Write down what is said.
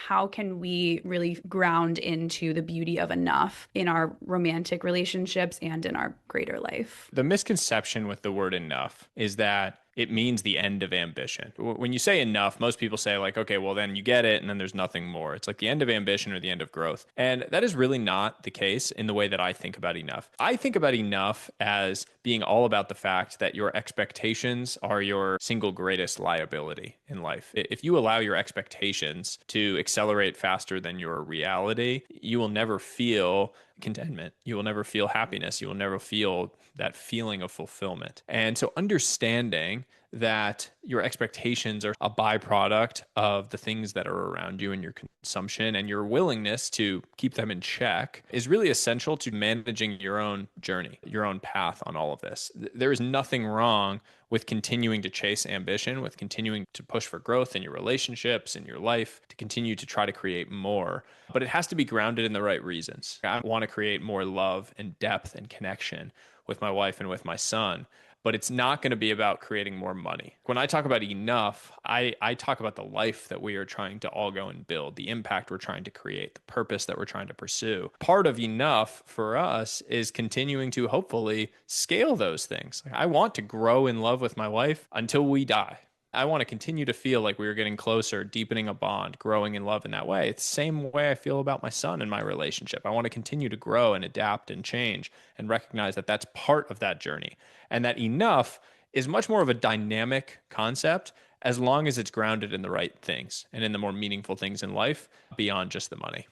how can we really ground into the beauty of enough in our romantic relationships and in our greater life? The misconception with the word enough is that it means the end of ambition. When you say enough, most people say, like, okay, well, then you get it and then there's nothing more. It's like the end of ambition or the end of growth. And that is really not the case in the way that I think about enough. I think about enough as being all about the fact that your expectations are your single greatest liability in life. If you allow your expectations to accelerate faster than your reality, you will never feel contentment. You will never feel happiness. You will never feel that feeling of fulfillment. And so understanding that your expectations are a byproduct of the things that are around you and your consumption and your willingness to keep them in check is really essential to managing your own journey, your own path on all of this. There is nothing wrong with continuing to chase ambition, with continuing to push for growth in your relationships, in your life, to continue to try to create more. But it has to be grounded in the right reasons. I want to create more love and depth and connection with my wife and with my son, but it's not going to be about creating more money. When I talk about enough, I talk about the life that we are trying to all go and build, the impact we're trying to create, the purpose that we're trying to pursue. Part of enough for us is continuing to hopefully scale those things. Like, I want to grow in love with my wife until we die. I want to continue to feel like we are getting closer, deepening a bond, growing in love in that way. It's the same way I feel about my son and my relationship. I want to continue to grow and adapt and change and recognize that that's part of that journey. And that enough is much more of a dynamic concept as long as it's grounded in the right things and in the more meaningful things in life beyond just the money.